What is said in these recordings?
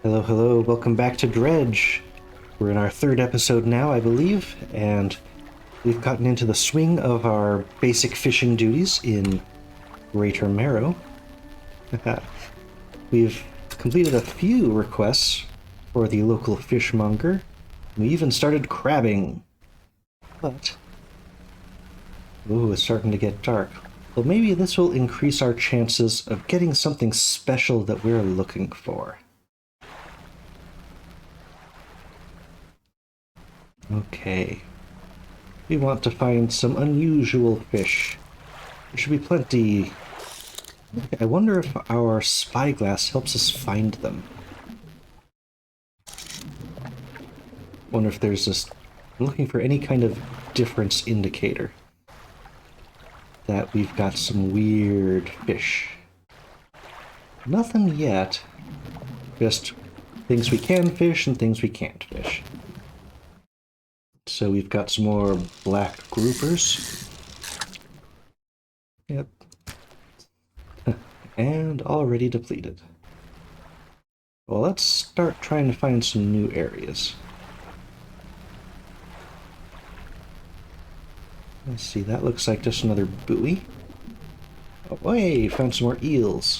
Hello, hello, welcome back to Dredge. We're in our third episode now, I believe, and we've gotten into the swing of our basic fishing duties in Greater Marrow. We've completed a few requests for the local fishmonger. We even started crabbing. But, ooh, it's starting to get dark. Well, maybe this will increase our chances of getting something special that we're looking for. Okay. We want to find some unusual fish. There should be plenty. I wonder if our spyglass helps us find them. Wonder if there's this. I'm looking for any kind of difference indicator that we've got some weird fish. Nothing yet. Just things we can fish and things we can't fish. So we've got some more black groupers. Yep. And already depleted. Well, let's start trying to find some new areas. Let's see, that looks like just another buoy. Oh, hey, found some more eels.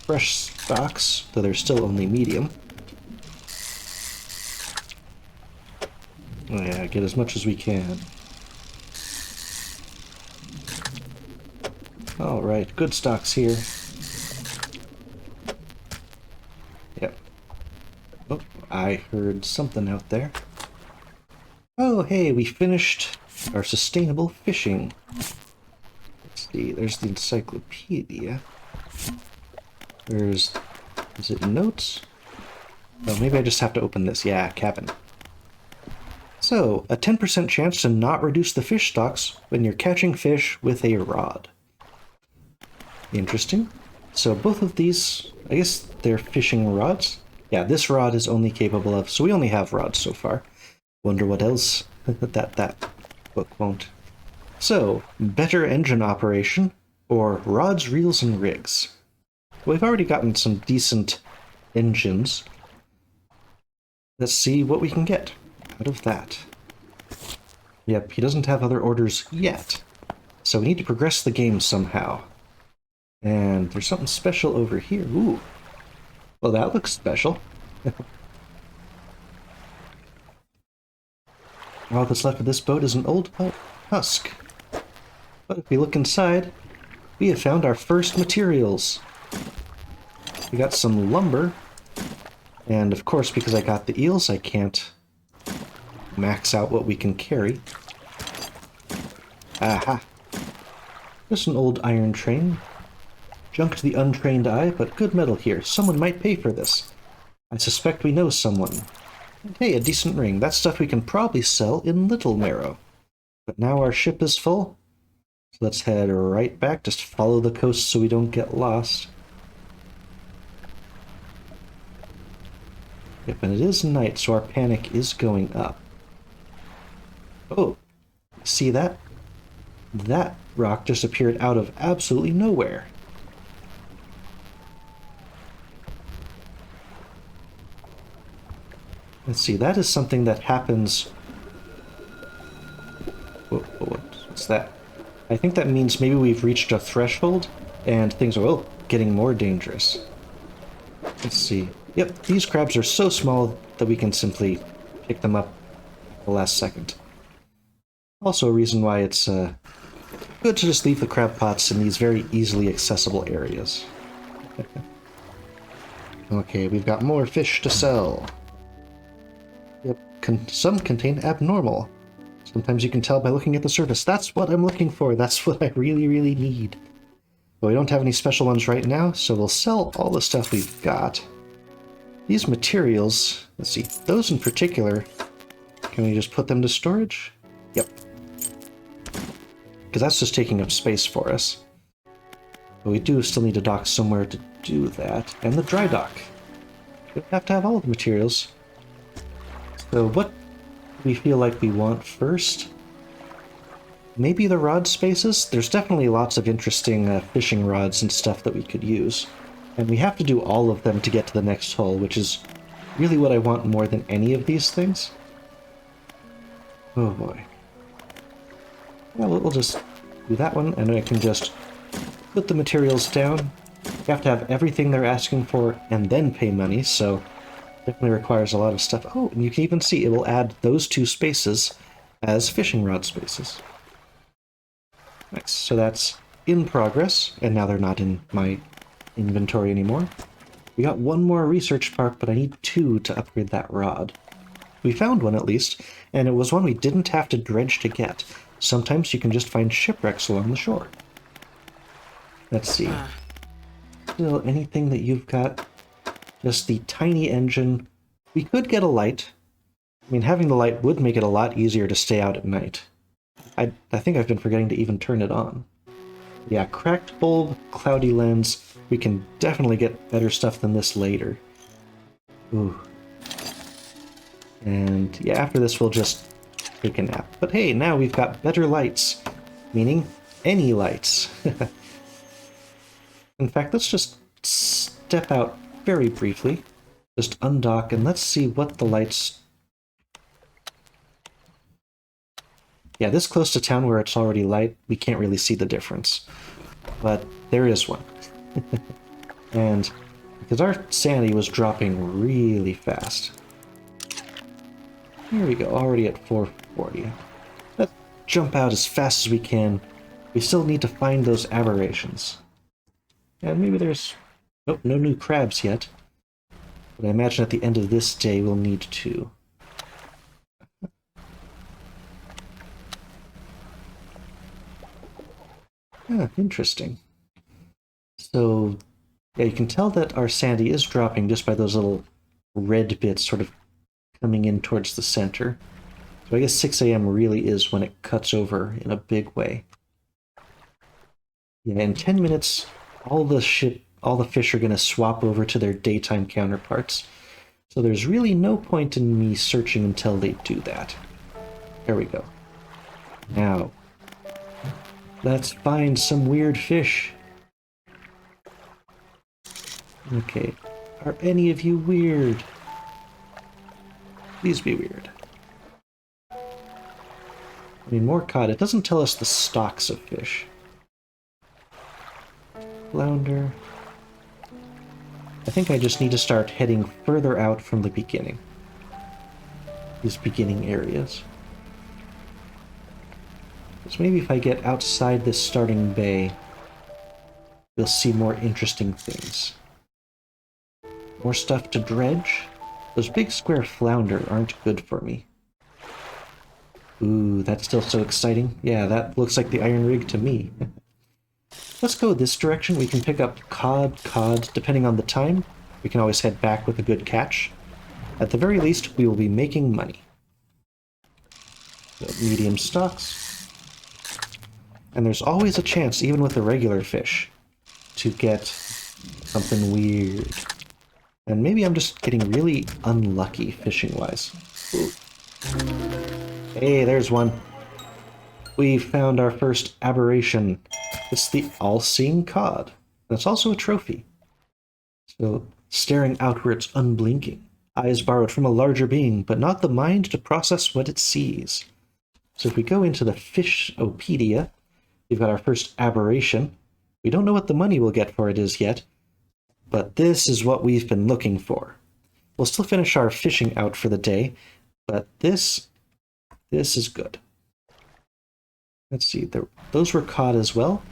Fresh stocks, though they're still only medium. Oh yeah, get as much as we can. Alright, good stocks here. Yep. Oh, I heard something out there. Oh, hey, we finished our sustainable fishing. Let's see, there's the encyclopedia. Is it notes? Oh, maybe I just have to open this. Yeah, cabin. So, a 10% chance to not reduce the fish stocks when you're catching fish with a rod. Interesting. So both of these, I guess they're fishing rods? Yeah, this rod is only capable of, so we only have rods so far. Wonder what else that book won't. So, better engine operation, or rods, reels, and rigs. We've already gotten some decent engines. Let's see what we can get out of that. Yep, he doesn't have other orders yet. So we need to progress the game somehow. And there's something special over here. Ooh. Well, that looks special. All that's left of this boat is an old husk. But if we look inside, we have found our first materials. We got some lumber. And of course, because I got the eels, I can't max out what we can carry. Aha! Just an old iron train. Junk to the untrained eye, but good metal here. Someone might pay for this. I suspect we know someone. And hey, a decent ring. That's stuff we can probably sell in Little Marrow. But now our ship is full. So let's head right back. Just follow the coast so we don't get lost. Yep, and it is night, so our panic is going up. Oh, see that? That rock just appeared out of absolutely nowhere. Let's see, that is something that happens... What's that? I think that means maybe we've reached a threshold, and things are, getting more dangerous. Let's see. Yep, these crabs are so small that we can simply pick them up at the last second. Also a reason why it's good to just leave the crab pots in these very easily accessible areas. Okay, we've got more fish to sell. Yep, some contain abnormal. Sometimes you can tell by looking at the surface. That's what I'm looking for. That's what I really, really need. But we don't have any special ones right now, so we'll sell all the stuff we've got. These materials, let's see, those in particular, can we just put them to storage? Yep. Because that's just taking up space for us. But we do still need a dock somewhere to do that, and the dry dock. We have to have all the materials. So what do we feel like we want first? Maybe the rod spaces? There's definitely lots of interesting fishing rods and stuff that we could use. And we have to do all of them to get to the next hole, which is really what I want more than any of these things. Oh boy. Yeah, we'll just do that one, and I can just put the materials down. You have to have everything they're asking for and then pay money, so definitely requires a lot of stuff. Oh, and you can even see it will add those 2 spaces as fishing rod spaces. Nice. So that's in progress, and now they're not in my inventory anymore. We got 1 more research part, but I need 2 to upgrade that rod. We found one at least, and it was one we didn't have to dredge to get. Sometimes you can just find shipwrecks along the shore. Let's see. Still, anything that you've got? Just the tiny engine. We could get a light. I mean, having the light would make it a lot easier to stay out at night. I think I've been forgetting to even turn it on. Yeah, cracked bulb, cloudy lens. We can definitely get better stuff than this later. Ooh. And yeah, after this we'll just take a nap. But hey, now we've got better lights. Meaning, any lights. In fact, let's just step out very briefly. Just undock and let's see what the lights... Yeah, this close to town where it's already light, we can't really see the difference. But there is one. And because our sanity was dropping really fast. Here we go, already at 440. Let's jump out as fast as we can. We still need to find those aberrations. And maybe there's... Nope, no new crabs yet. But I imagine at the end of this day we'll need 2. Ah, interesting. So, yeah, you can tell that our sanity is dropping just by those little red bits sort of coming in towards the center. So I guess 6 a.m. really is when it cuts over in a big way. Yeah, in 10 minutes, all the fish are going to swap over to their daytime counterparts. So there's really no point in me searching until they do that. There we go. Now, let's find some weird fish. Okay, are any of you weird? Please be weird. I mean, more cod. It doesn't tell us the stocks of fish. Flounder. I think I just need to start heading further out from the beginning. These beginning areas. So maybe if I get outside this starting bay, we'll see more interesting things. More stuff to dredge. Those big square flounder aren't good for me. Ooh, that's still so exciting. Yeah, that looks like the iron rig to me. Let's go this direction. We can pick up cod, depending on the time. We can always head back with a good catch. At the very least, we will be making money. So, medium stocks. And there's always a chance, even with the regular fish, to get something weird. And maybe I'm just getting really unlucky fishing-wise. Hey, there's one. We found our first aberration. It's the all-seeing cod. That's also a trophy. So, staring outwards, unblinking. Eyes borrowed from a larger being, but not the mind to process what it sees. So if we go into the Fishopedia, we've got our first aberration. We don't know what the money we'll get for it is yet, but this is what we've been looking for. We'll still finish our fishing out for the day, but this is good. Let's see, those were caught as well.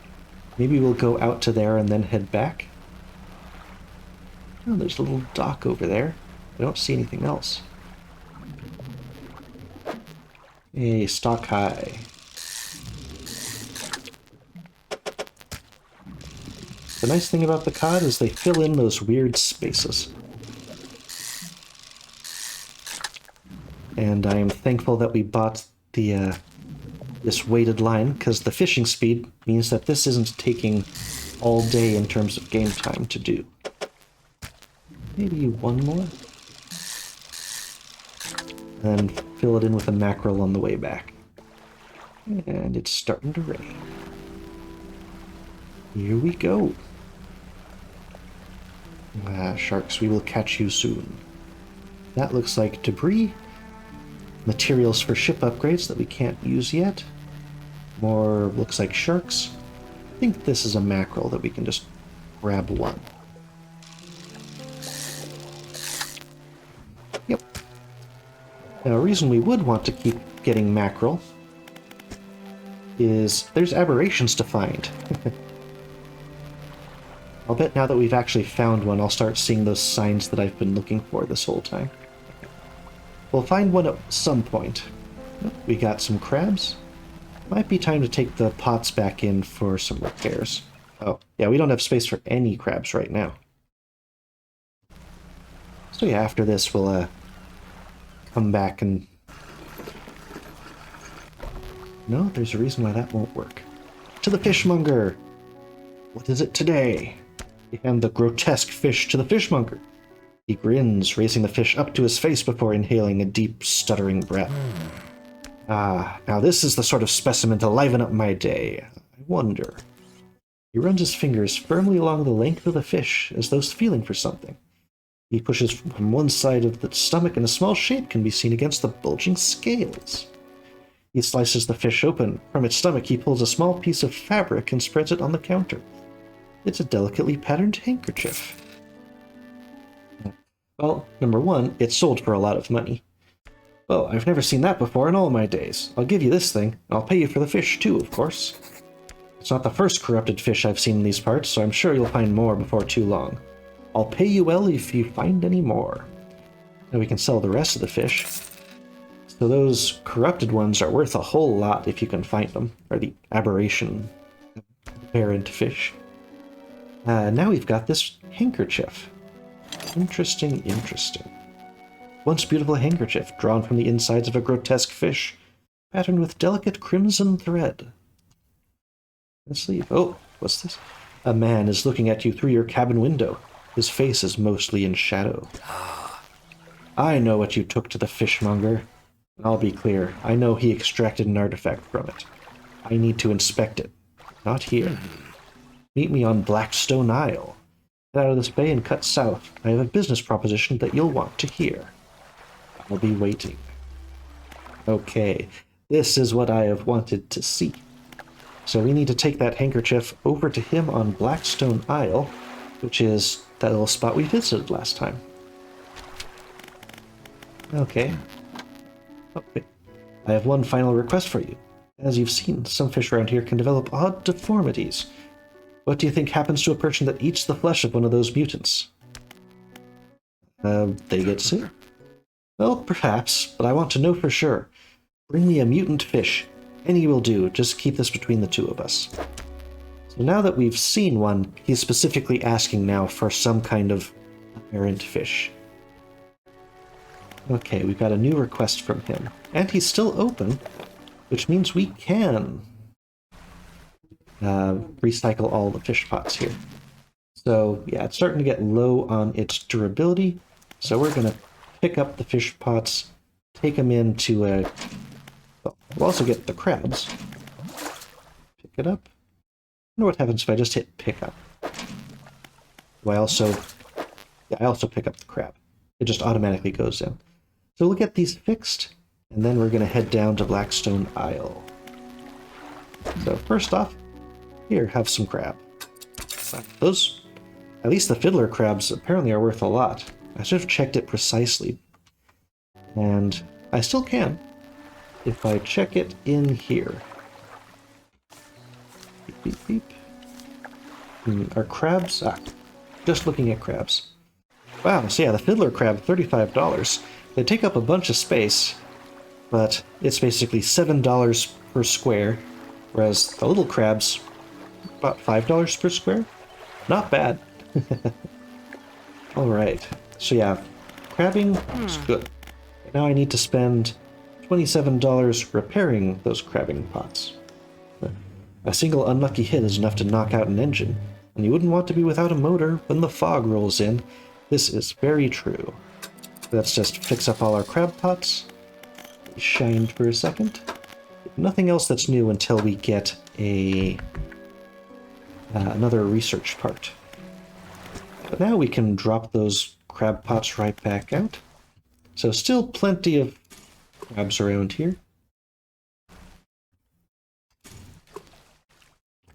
Maybe we'll go out to there and then head back. Oh, there's a little dock over there. I don't see anything else. Hey, stock high. The nice thing about the cod is they fill in those weird spaces. And I am thankful that we bought the this weighted line, because the fishing speed means that this isn't taking all day in terms of game time to do. Maybe one more? And fill it in with a mackerel on the way back. And it's starting to rain. Here we go. Ah, sharks, we will catch you soon. That looks like debris. Materials for ship upgrades that we can't use yet. More looks like sharks. I think this is a mackerel that we can just grab one. Yep. Now, a reason we would want to keep getting mackerel is there's aberrations to find. I'll bet now that we've actually found one, I'll start seeing those signs that I've been looking for this whole time. We'll find one at some point. We got some crabs. Might be time to take the pots back in for some repairs. Oh, yeah, we don't have space for any crabs right now. So yeah, after this we'll come back and... No, there's a reason why that won't work. To the fishmonger! What is it today? We hand the grotesque fish to the fishmonger. He grins, raising the fish up to his face before inhaling a deep, stuttering breath. Ah, now this is the sort of specimen to liven up my day. I wonder. He runs his fingers firmly along the length of the fish, as though feeling for something. He pushes from one side of the stomach, and a small shape can be seen against the bulging scales. He slices the fish open. From its stomach, he pulls a small piece of fabric and spreads it on the counter. It's a delicately patterned handkerchief. Well, number one, it sold for a lot of money. Oh, I've never seen that before in all my days. I'll give you this thing, and I'll pay you for the fish too, of course. It's not the first corrupted fish I've seen in these parts, so I'm sure you'll find more before too long. I'll pay you well if you find any more. Now we can sell the rest of the fish. So those corrupted ones are worth a whole lot if you can find them, or the aberration aberrant fish. Now we've got this handkerchief. Interesting, interesting. Once beautiful handkerchief, drawn from the insides of a grotesque fish, patterned with delicate crimson thread. The sleeve. Oh, what's this? A man is looking at you through your cabin window. His face is mostly in shadow. I know what you took to the fishmonger. I'll be clear, I know he extracted an artifact from it. I need to inspect it. Not here. Meet me on Blackstone Isle. Get out of this bay and cut south. I have a business proposition that you'll want to hear. I'll be waiting. Okay, this is what I have wanted to see. So we need to take that handkerchief over to him on Blackstone Isle, which is that little spot we visited last time. Okay. Okay. I have one final request for you. As you've seen, some fish around here can develop odd deformities. What do you think happens to a person that eats the flesh of one of those mutants? They get sick? Well, perhaps, but I want to know for sure. Bring me a mutant fish. Any will do, just keep this between the two of us. So now that we've seen one, he's specifically asking now for some kind of aberrant fish. Okay, we've got a new request from him. And he's still open, which means we can recycle all the fish pots here. So yeah, it's starting to get low on its durability, so we're going to pick up the fish pots, take them into a... Well, we'll also get the crabs. Pick it up. I wonder what happens if I just hit pick up. Do I also... Yeah, I also pick up the crab. It just automatically goes in. So we'll get these fixed, and then we're going to head down to Blackstone Isle. So first off, here, have some crab. Those, at least the fiddler crabs, apparently are worth a lot. I should have checked it precisely. And I still can, if I check it in here. Beep, beep, beep. Are crabs? Ah, just looking at crabs. Wow, so yeah, the fiddler crab, $35. They take up a bunch of space, but it's basically $7 per square, whereas the little crabs, about $5 per square. Not bad. Alright, so yeah, crabbing is good. Now I need to spend $27 repairing those crabbing pots. A single unlucky hit is enough to knock out an engine, and you wouldn't want to be without a motor when the fog rolls in. This is very true. Let's just fix up all our crab pots. Shined for a second. Nothing else that's new until we get a another research part. But now we can drop those crab pots right back out. So still plenty of crabs around here.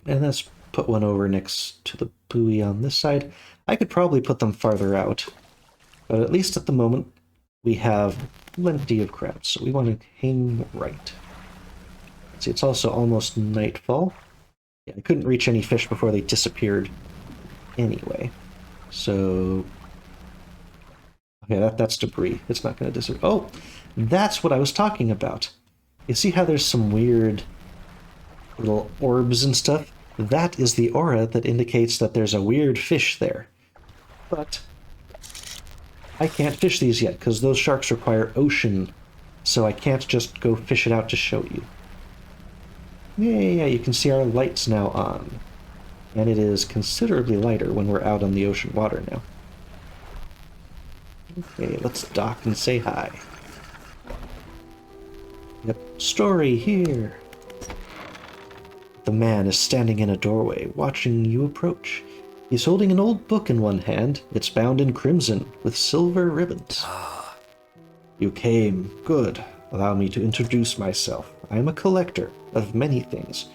And let's put one over next to the buoy on this side. I could probably put them farther out, but at least at the moment we have plenty of crabs, so we want to hang right. See, it's also almost nightfall. Yeah, I couldn't reach any fish before they disappeared anyway. So... okay, that's debris. It's not going to disappear. Oh, that's what I was talking about. You see how there's some weird little orbs and stuff? That is the aura that indicates that there's a weird fish there. But I can't fish these yet, because those sharks require ocean, so I can't just go fish it out to show you. Yeah, you can see our lights now on. And it is considerably lighter when we're out on the ocean water now. Okay, let's dock and say hi. Yep, story here. The man is standing in a doorway, watching you approach. He's holding an old book in one hand. It's bound in crimson, with silver ribbons. You came. Good. Allow me to introduce myself. I am a collector of many things.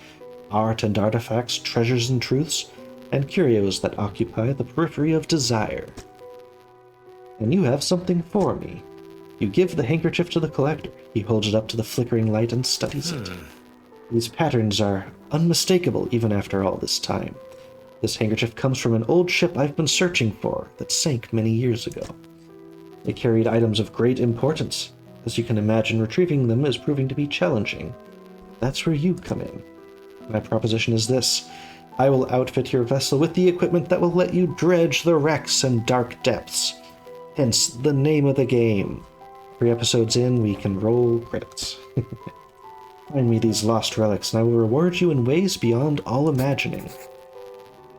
Art and artifacts, treasures and truths, and curios that occupy the periphery of desire. And you have something for me. You give the handkerchief to the collector. He holds it up to the flickering light and studies it. These patterns are unmistakable even after all this time. This handkerchief comes from an old ship I've been searching for that sank many years ago. It carried items of great importance. As you can imagine, retrieving them is proving to be challenging. That's where you come in. My proposition is this. I will outfit your vessel with the equipment that will let you dredge the wrecks and dark depths. Hence, the name of the game. 3 episodes in, we can roll credits. Find me these lost relics, and I will reward you in ways beyond all imagining.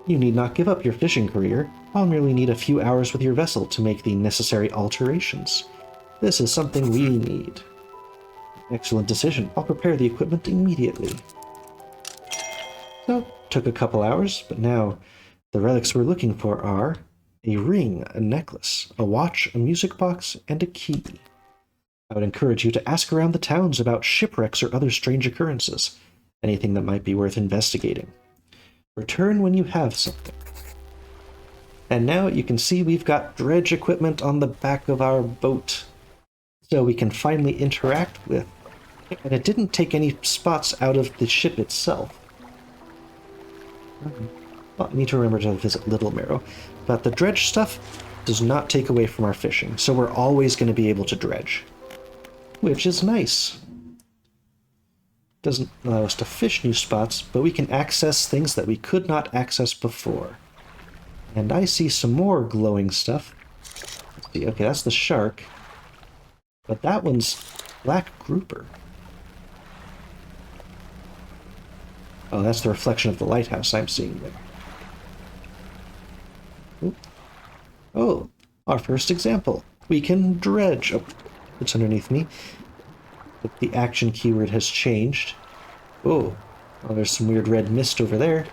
You need not give up your fishing career. I'll merely need a few hours with your vessel to make the necessary alterations. This is something we need. Excellent decision. I'll prepare the equipment immediately. So, took a couple hours, but now the relics we're looking for are a ring, a necklace, a watch, a music box, and a key. I would encourage you to ask around the towns about shipwrecks or other strange occurrences, anything that might be worth investigating. Return when you have something. And now you can see we've got dredge equipment on the back of our boat, so we can finally interact with. And it didn't take any spots out of the ship itself. Well, I need to remember to visit Little Marrow, but the dredge stuff does not take away from our fishing, so we're always going to be able to dredge. Which is nice. Doesn't allow us to fish new spots, but we can access things that we could not access before. And I see some more glowing stuff. Let's see, okay, that's the shark. But that one's black grouper. Oh, that's the reflection of the lighthouse I'm seeing there. Oop. Oh, our first example. We can dredge. Oh, it's underneath me. But the action keyword has changed. Oh, well, there's some weird red mist over there.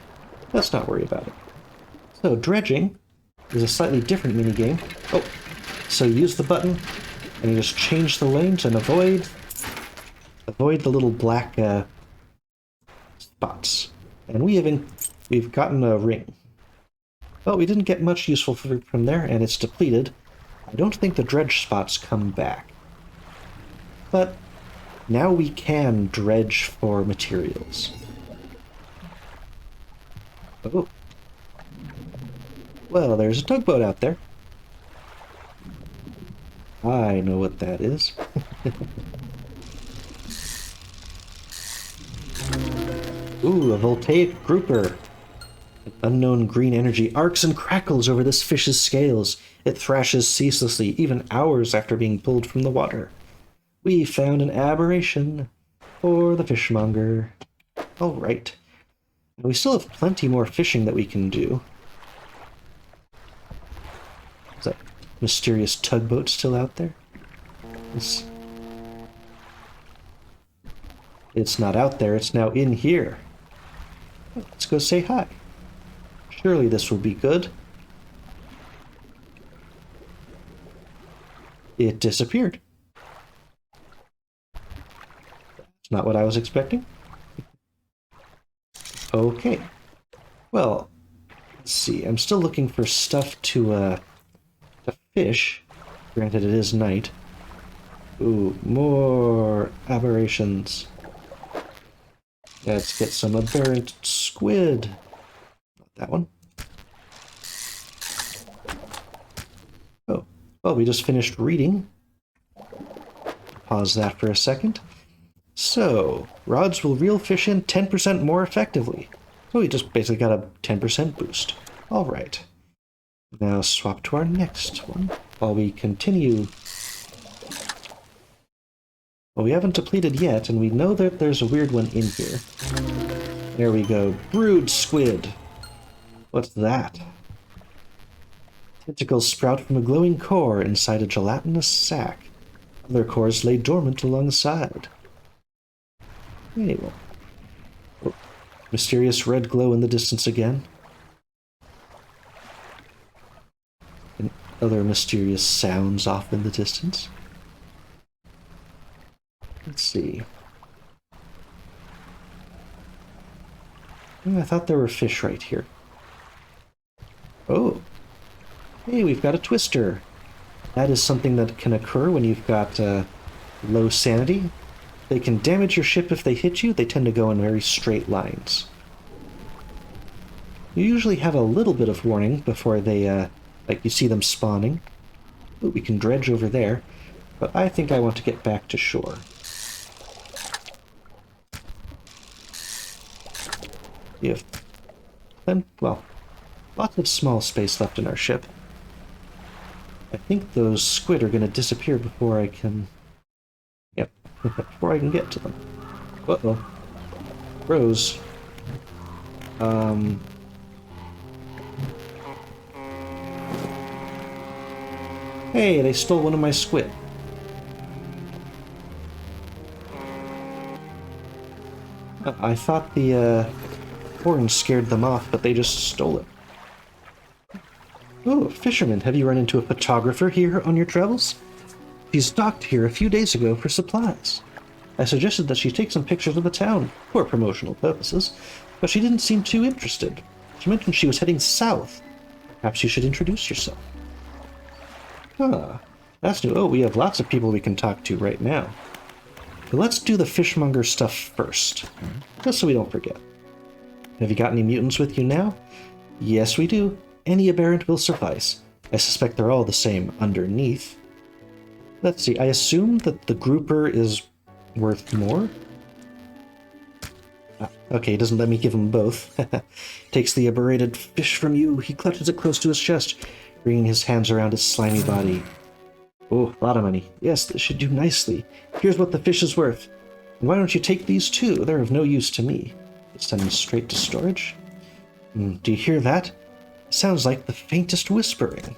Let's not worry about it. So, dredging is a slightly different minigame. Oh, so you use the button, and you just change the lanes and avoid the little black spots. And we've gotten a ring. Well, we didn't get much useful fruit from there, and it's depleted. I don't think the dredge spots come back. But now we can dredge for materials. Oh. Well, there's a tugboat out there. I know what that is. Ooh, a voltaic grouper. An unknown green energy arcs and crackles over this fish's scales. It thrashes ceaselessly, even hours after being pulled from the water. We found an aberration for the fishmonger. All right. And we still have plenty more fishing that we can do. Is that mysterious tugboat still out there? It's not out there, it's now in here. Let's go say hi. Surely this will be good. It disappeared. It's not what I was expecting. Okay. Well, let's see. I'm still looking for stuff to fish. Granted, it is night. Ooh, more aberrations. Let's get some aberrant squid. Not that one. Oh, well, we just finished reading. Pause that for a second. So, rods will reel fish in 10% more effectively. So we just basically got a 10% boost. Alright. Now swap to our next one while we continue. Well, we haven't depleted yet, and we know that there's a weird one in here. There we go. Brood squid. What's that? Tentacles sprout from a glowing core inside a gelatinous sac. Other cores lay dormant alongside. Anyway. Oh, mysterious red glow in the distance again. And other mysterious sounds off in the distance. Let's see. Oh, I thought there were fish right here. Oh. Hey, we've got a twister. That is something that can occur when you've got low sanity. They can damage your ship if they hit you. They tend to go in very straight lines. You usually have a little bit of warning before they, like you see them spawning. Ooh, we can dredge over there. But I think I want to get back to shore. We have, well, lots of small space left in our ship. I think those squid are going to disappear before I can... Yep, before I can get to them. Uh-oh. Rose. Hey, they stole one of my squid. I thought the, horn scared them off, but they just stole it. Oh, fisherman, have you run into a photographer here on your travels? She's docked here a few days ago for supplies. I suggested that she take some pictures of the town for promotional purposes, but she didn't seem too interested. She mentioned she was heading south. Perhaps you should introduce yourself. Huh, that's new. Oh, we have lots of people we can talk to right now. But let's do the fishmonger stuff first, just so we don't forget. Have you got any mutants with you now? Yes, we do. Any aberrant will suffice. I suspect they're all the same underneath. Let's see, I assume that the grouper is worth more? Ah, okay, he doesn't let me give him both. Takes the aberrated fish from you. He clutches it close to his chest, bringing his hands around its slimy body. Oh, a lot of money. Yes, this should do nicely. Here's what the fish is worth. And why don't you take these too? They're of no use to me. Send them straight to storage. Do you hear that? It sounds like the faintest whispering.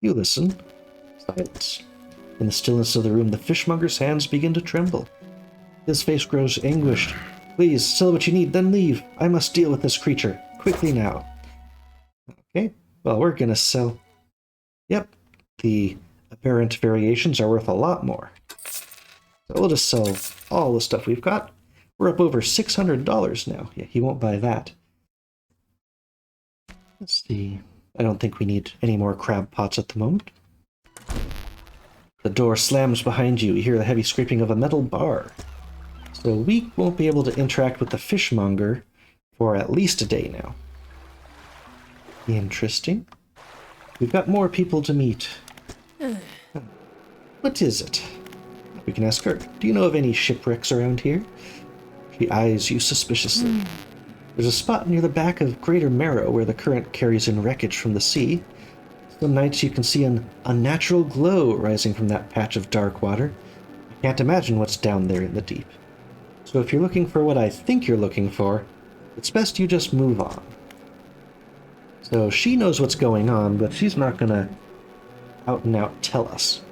You listen. Silence. In the stillness of the room, the fishmonger's hands begin to tremble. His face grows anguished. Please, sell what you need, then leave. I must deal with this creature. Quickly now. Okay, well, we're gonna sell... Yep, the apparent variations are worth a lot more. So we'll just sell all the stuff we've got. We're up over $600 now. Yeah, he won't buy that. Let's see. I don't think we need any more crab pots at the moment. The door slams behind you. You hear the heavy scraping of a metal bar. So we won't be able to interact with the fishmonger for at least a day now. Interesting. We've got more people to meet. What is it? We can ask her. Do you know of any shipwrecks around here? She eyes you suspiciously. There's a spot near the back of Greater Marrow where the current carries in wreckage from the sea. Some nights you can see an unnatural glow rising from that patch of dark water. I can't imagine what's down there in the deep. So if you're looking for what I think you're looking for, it's best you just move on. So she knows what's going on, but she's not gonna out and out tell us.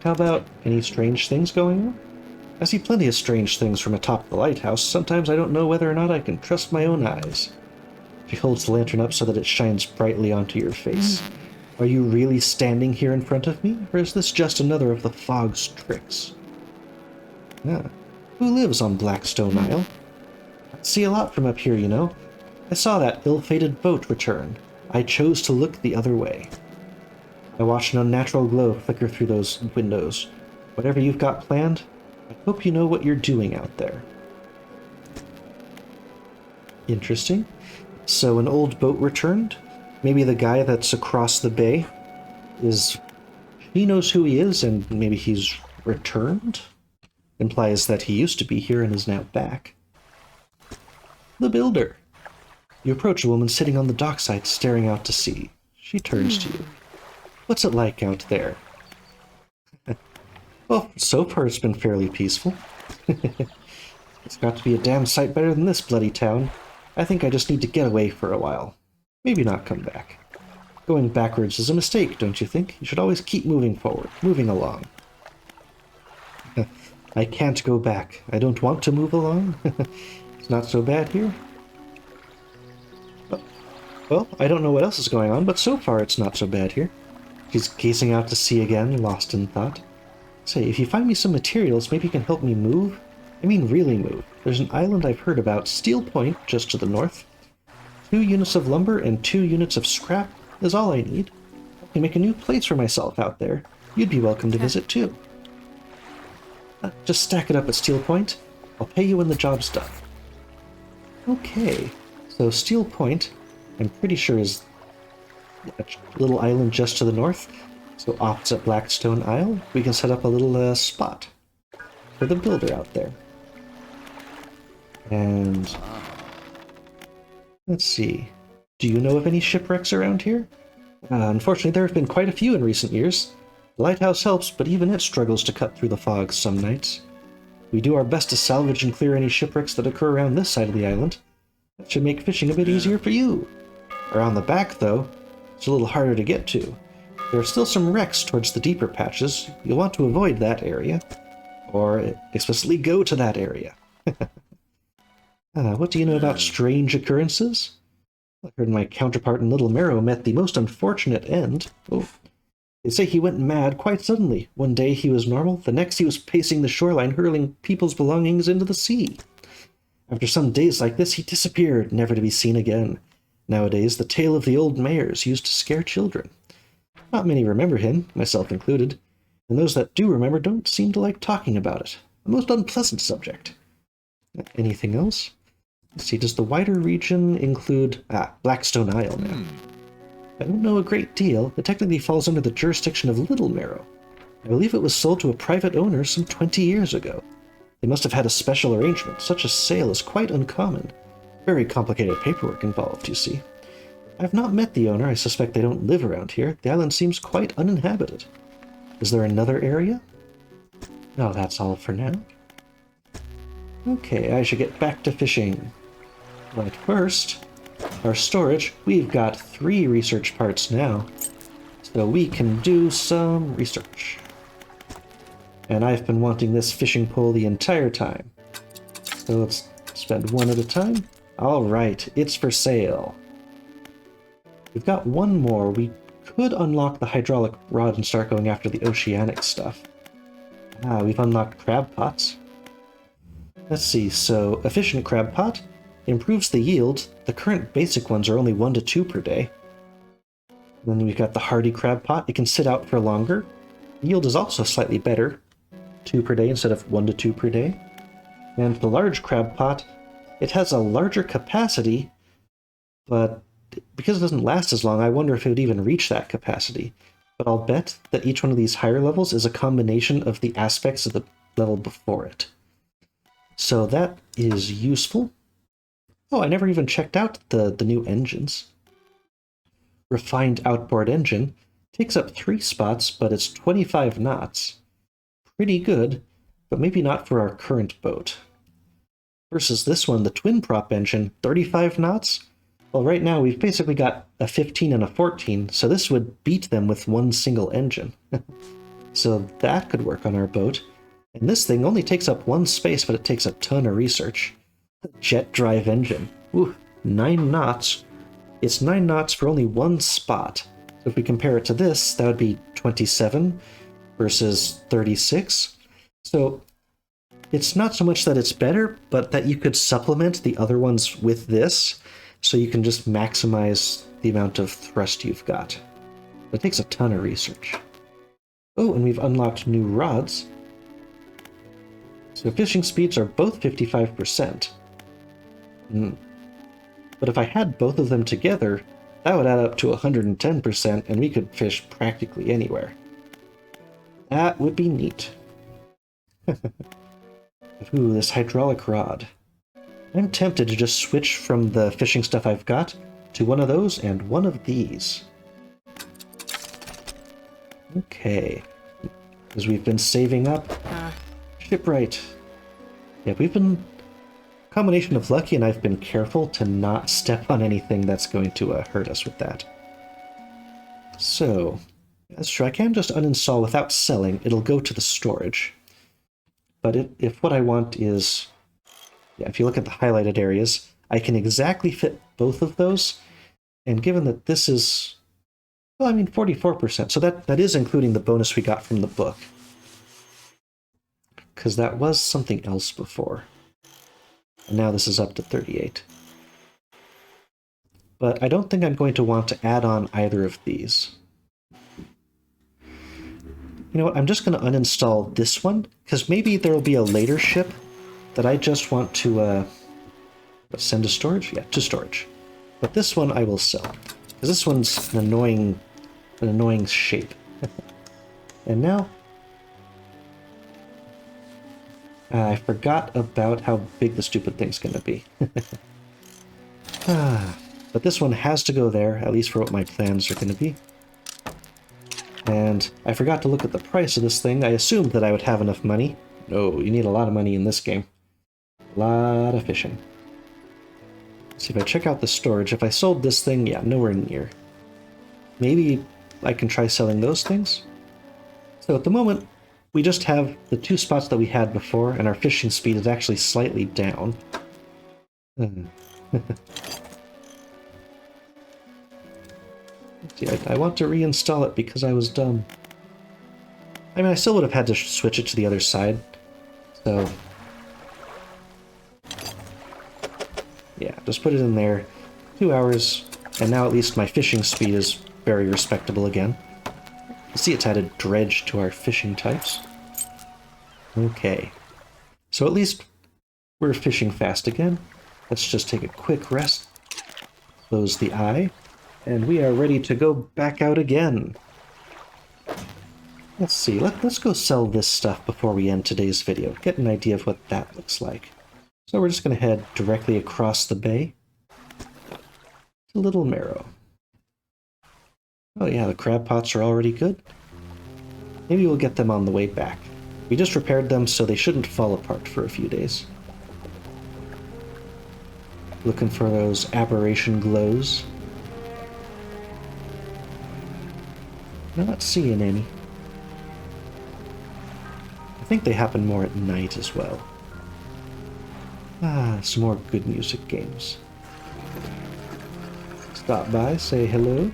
How about any strange things going on? I see plenty of strange things from atop the lighthouse. Sometimes I don't know whether or not I can trust my own eyes. She holds the lantern up so that it shines brightly onto your face. Are you really standing here in front of me, or is this just another of the fog's tricks? Ah, who lives on Blackstone Isle? I see a lot from up here, you know. I saw that ill-fated boat return. I chose to look the other way. I watched an unnatural glow flicker through those windows. Whatever you've got planned, I hope you know what you're doing out there. Interesting. So an old boat returned? Maybe the guy that's across the bay he knows who he is and maybe he's returned? Implies that he used to be here and is now back. The builder. You approach a woman sitting on the dockside staring out to sea. She turns to you. What's it like out there? Well, so far it's been fairly peaceful. It's got to be a damn sight better than this bloody town. I think I just need to get away for a while. Maybe not come back. Going backwards is a mistake, don't you think? You should always keep moving forward, moving along. I can't go back. I don't want to move along. It's not so bad here. Well, I don't know what else is going on, but so far it's not so bad here. She's gazing out to sea again, lost in thought. Say, if you find me some materials, maybe you can help me move? I mean really move. There's an island I've heard about, Steel Point, just to the north. 2 units of lumber and 2 units of scrap is all I need. I can make a new place for myself out there. You'd be welcome to visit too. Just stack it up at Steel Point. I'll pay you when the job's done. Okay, so Steel Point, I'm pretty sure is a little island just to the north. So opposite Blackstone Isle, we can set up a little spot for the builder out there. And let's see. Do you know of any shipwrecks around here? Unfortunately, there have been quite a few in recent years. The lighthouse helps, but even it struggles to cut through the fog some nights. We do our best to salvage and clear any shipwrecks that occur around this side of the island. That should make fishing a bit easier for you. Around the back, though, it's a little harder to get to. There are still some wrecks towards the deeper patches. You'll want to avoid that area, or explicitly go to that area. What do you know about strange occurrences? I heard my counterpart in Little Marrow met the most unfortunate end. Oh. They say he went mad quite suddenly. One day he was normal, the next he was pacing the shoreline, hurling people's belongings into the sea. After some days like this, he disappeared, never to be seen again. Nowadays, the tale of the old mayors used to scare children. Not many remember him, myself included, and those that do remember don't seem to like talking about it. A most unpleasant subject. Anything else? Let's see, does the wider region include... Blackstone Isle now. I don't know a great deal. It technically falls under the jurisdiction of Little Marrow. I believe it was sold to a private owner some 20 years ago. They must have had a special arrangement. Such a sale is quite uncommon. Very complicated paperwork involved, you see. I've not met the owner. I suspect they don't live around here. The island seems quite uninhabited. Is there another area? No, that's all for now. Okay, I should get back to fishing. But first, our storage. We've got 3 research parts now, so we can do some research. And I've been wanting this fishing pole the entire time. So let's spend one at a time. Alright, it's for sale. We've got one more. We could unlock the hydraulic rod and start going after the oceanic stuff. We've unlocked crab pots. Let's see, so efficient crab pot improves the yield. The current basic ones are only 1 to 2 per day. And then we've got the hardy crab pot. It can sit out for longer. Yield is also slightly better, 2 per day instead of 1 to 2 per day. And the large crab pot, it has a larger capacity, but because it doesn't last as long, I wonder if it would even reach that capacity. But I'll bet that each one of these higher levels is a combination of the aspects of the level before it. So that is useful. Oh, I never even checked out the new engines. Refined outboard engine takes up 3 spots, but it's 25 knots. Pretty good, but maybe not for our current boat. Versus this one, the twin prop engine, 35 knots? Well, right now we've basically got a 15 and a 14, so this would beat them with one single engine. So that could work on our boat. And this thing only takes up 1 space, but it takes a ton of research. Jet drive engine. Ooh, 9 knots. It's 9 knots for only 1 spot. So if we compare it to this, that would be 27 versus 36. So it's not so much that it's better, but that you could supplement the other ones with this, so you can just maximize the amount of thrust you've got. It takes a ton of research. Oh, and we've unlocked new rods. So fishing speeds are both 55%. But if I had both of them together, that would add up to 110%, and we could fish practically anywhere. That would be neat. Ooh, this hydraulic rod. I'm tempted to just switch from the fishing stuff I've got to one of those and one of these. Okay. Because we've been saving up. Shipwright. Yeah, we've been... combination of lucky, and I've been careful to not step on anything that's going to hurt us with that. So, that's true. I can just uninstall without selling. It'll go to the storage. But if what I want is... yeah, if you look at the highlighted areas, I can exactly fit both of those. And given that this is... well, I mean, 44%. So that is including the bonus we got from the book. Because that was something else before. And now this is up to 38. But I don't think I'm going to want to add on either of these. You know what, I'm just going to uninstall this one, because maybe there will be a later ship that I just want to send to storage? Yeah, to storage. But this one I will sell, because this one's an annoying shape. And now... I forgot about how big the stupid thing's going to be. But this one has to go there, at least for what my plans are going to be. And I forgot to look at the price of this thing. I assumed that I would have enough money. No, you need a lot of money in this game. A lot of fishing. See, if I check out the storage, if I sold this thing, yeah, nowhere near. Maybe I can try selling those things? So at the moment, we just have the two spots that we had before, and our fishing speed is actually slightly down. See, I want to reinstall it because I was dumb. I mean, I still would have had to switch it to the other side, so... yeah, just put it in there. 2 hours, and now at least my fishing speed is very respectable again. You see it's added dredge to our fishing types. Okay. So at least we're fishing fast again. Let's just take a quick rest. Close the eye. And we are ready to go back out again. Let's see, let's go sell this stuff before we end today's video. Get an idea of what that looks like. So we're just going to head directly across the bay to Little Marrow. Oh yeah, the crab pots are already good. Maybe we'll get them on the way back. We just repaired them, so they shouldn't fall apart for a few days. Looking for those aberration glows. Not seeing any. I think they happen more at night as well. Ah, some more good music games. Stop by, say hello.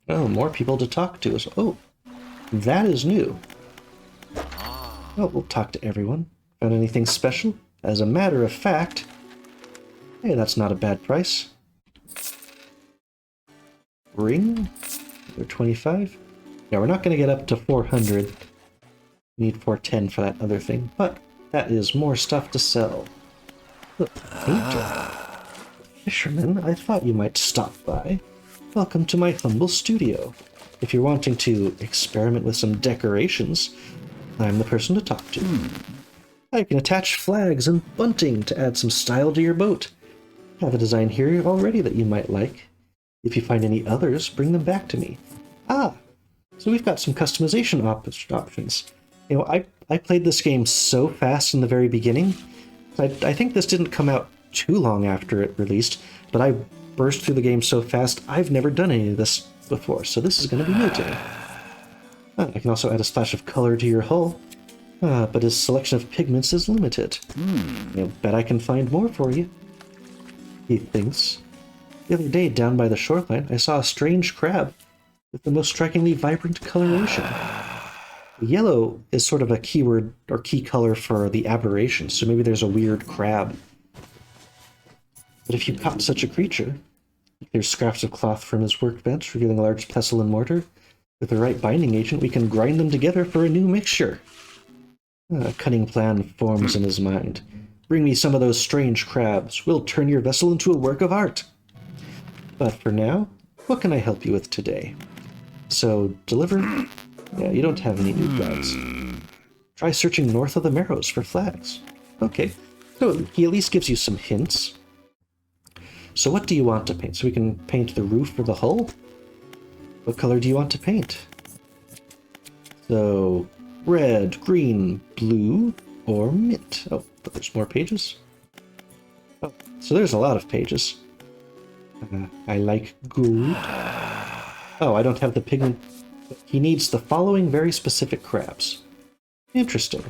Oh, more people to talk to. Oh, that is new. Oh, we'll talk to everyone. Found anything special? As a matter of fact... hey, that's not a bad price. Ring? They're 25? Yeah, we're not going to get up to 400. We need 410 for that other thing, but that is more stuff to sell. Look, painter. Fisherman, I thought you might stop by. Welcome to my humble studio. If you're wanting to experiment with some decorations, I'm the person to talk to. I can attach flags and bunting to add some style to your boat. I have a design here already that you might like. If you find any others, bring them back to me. Ah, so we've got some customization options. You know, I played this game so fast in the very beginning. I think this didn't come out too long after it released, but I burst through the game so fast, I've never done any of this before, so this is going to be new to me. I can also add a splash of color to your hull, but his selection of pigments is limited. I bet I can find more for you, he thinks. The other day, down by the shoreline, I saw a strange crab with the most strikingly vibrant coloration. Yellow is sort of a keyword or key color for the aberration, so maybe there's a weird crab. But if you caught such a creature, there's scraps of cloth from his workbench, revealing a large pestle and mortar. With the right binding agent, we can grind them together for a new mixture. A cunning plan forms in his mind. Bring me some of those strange crabs. We'll turn your vessel into a work of art. But for now, what can I help you with today? So, deliver? Yeah, you don't have any new flags. Try searching north of the Marrows for flags. Okay, so he at least gives you some hints. So what do you want to paint? So we can paint the roof or the hull? What color do you want to paint? So, red, green, blue, or mint. Oh, but there's more pages. Oh, so there's a lot of pages. I like gold. Oh, I don't have the pigment. He needs the following very specific crabs. Interesting.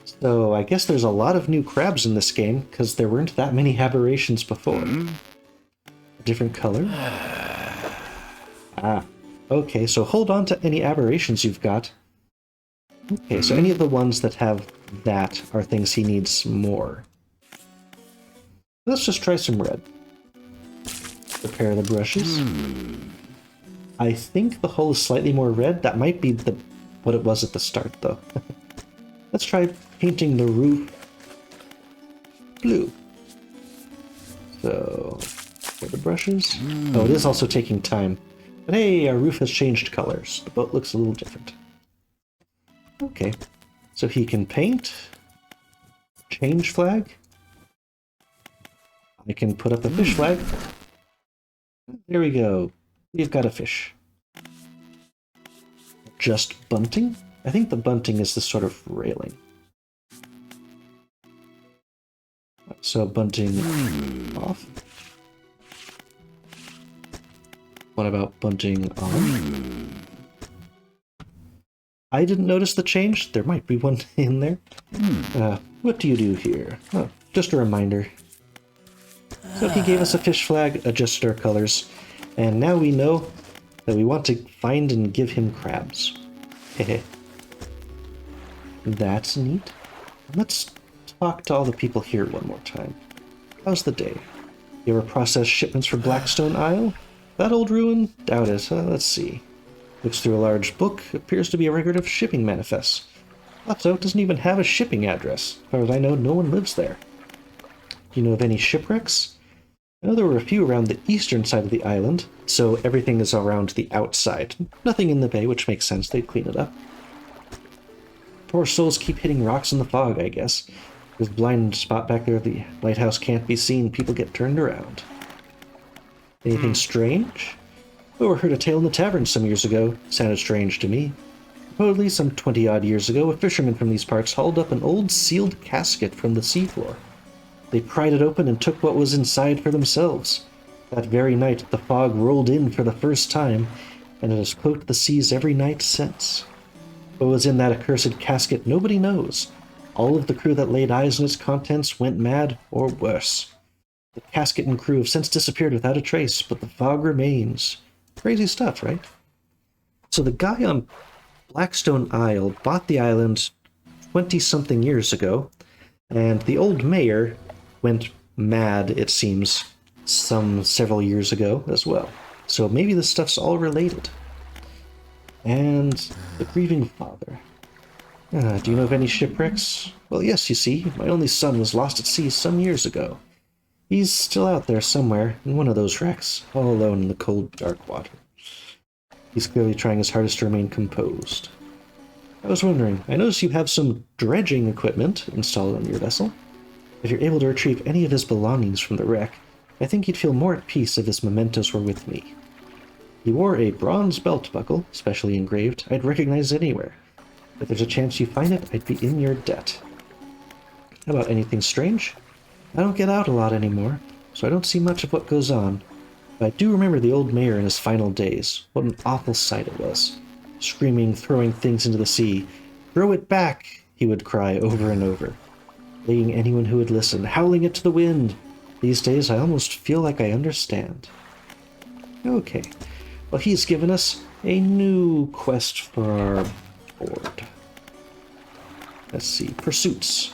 So I guess there's a lot of new crabs in this game, because there weren't that many aberrations before. A different color? Ah, okay, so hold on to any aberrations you've got. Okay, so any of the ones that have that are things he needs more. Let's just try some red. Prepare the brushes. I think the hull is slightly more red. That might be what it was at the start, though. Let's try painting the roof blue. So, for the brushes. Oh, it is also taking time. But hey, our roof has changed colors. The boat looks a little different. Okay, so he can paint. Change flag. I can put up a fish flag. There we go. We've got a fish. Just bunting? I think the bunting is the sort of railing. So bunting off. What about bunting on? I didn't notice the change. There might be one in there. What do you do here? Oh, just a reminder. So he gave us a fish flag, adjusted our colors, and now we know that we want to find and give him crabs. Hehe. That's neat. Let's talk to all the people here one more time. How's the day? You ever process shipments for Blackstone Isle? That old ruin? Doubt it. Let's see. Looks through a large book. Appears to be a record of shipping manifests. Lotso doesn't even have a shipping address. As far as I know, no one lives there. Do you know of any shipwrecks? I know there were a few around the eastern side of the island, so everything is around the outside. Nothing in the bay, which makes sense. They'd clean it up. Poor souls keep hitting rocks in the fog, I guess. There's a blind spot back there. The lighthouse can't be seen. People get turned around. Anything strange? Overheard a tale in the tavern some years ago. Sounded strange to me. Supposedly, some 20-odd years ago, a fisherman from these parts hauled up an old sealed casket from the seafloor. They pried it open and took what was inside for themselves. That very night, the fog rolled in for the first time, and it has cloaked the seas every night since. What was in that accursed casket, nobody knows. All of the crew that laid eyes on its contents went mad, or worse. The casket and crew have since disappeared without a trace, but the fog remains. Crazy stuff, right? So the guy on Blackstone Isle bought the island 20-something years ago, and the old mayor went mad, it seems, several years ago as well. So maybe this stuff's all related. And the grieving father. Do you know of any shipwrecks? Well, yes, you see, my only son was lost at sea some years ago. He's still out there somewhere, in one of those wrecks, all alone in the cold, dark water. He's clearly trying his hardest to remain composed. I was wondering, I noticed you have some dredging equipment installed on your vessel. If you're able to retrieve any of his belongings from the wreck, I think you'd feel more at peace if his mementos were with me. He wore a bronze belt buckle, specially engraved. I'd recognize it anywhere. If there's a chance you find it, I'd be in your debt. How about anything strange? I don't get out a lot anymore, so I don't see much of what goes on. But I do remember the old mayor in his final days. What an awful sight it was. Screaming, throwing things into the sea. "Throw it back!" he would cry over and over. Laying anyone who would listen, howling it to the wind. These days, I almost feel like I understand. Okay. Well, he's given us a new quest for our board. Let's see. Pursuits.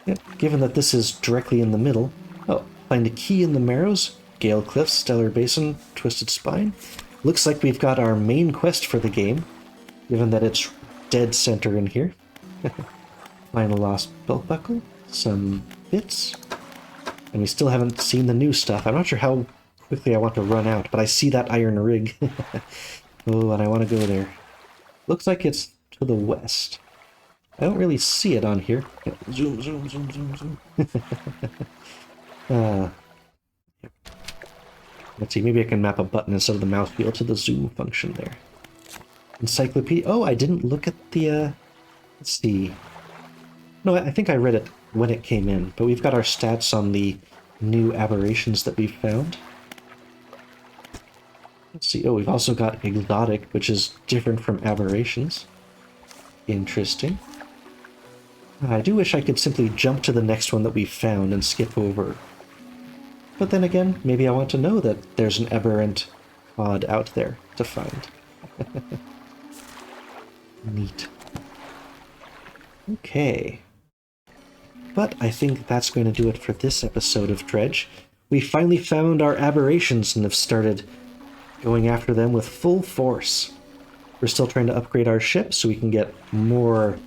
Yep. Given that this is directly in the middle. Oh, find a key in the Marrows. Gale Cliffs, Stellar Basin, Twisted Spine. Looks like we've got our main quest for the game, given that it's dead center in here. Find a lost belt buckle, some bits, and we still haven't seen the new stuff. I'm not sure how quickly I want to run out, but I see that iron rig. Oh, and I want to go there. Looks like it's to the west. I don't really see it on here. Zoom, zoom, zoom, zoom, zoom. Let's see, maybe I can map a button instead of the mouse wheel to the zoom function there. Encyclopedia. Oh, I didn't look at the, let's see. No, I think I read it when it came in, but we've got our stats on the new aberrations that we've found. Let's see. Oh, we've also got exotic, which is different from aberrations. Interesting. I do wish I could simply jump to the next one that we found and skip over. But then again, maybe I want to know that there's an aberrant pod out there to find. Neat. Okay. But I think that's going to do it for this episode of Dredge. We finally found our aberrations and have started going after them with full force. We're still trying to upgrade our ship so we can get more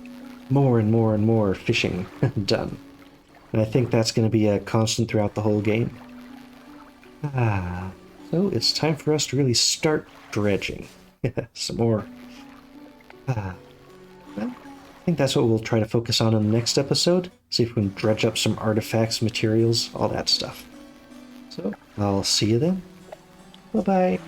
fishing done. And I think that's going to be a constant throughout the whole game. So it's time for us to really start dredging. Some more. Well, I think that's what we'll try to focus on in the next episode. See if we can dredge up some artifacts, materials, all that stuff. So, I'll see you then. Bye-bye.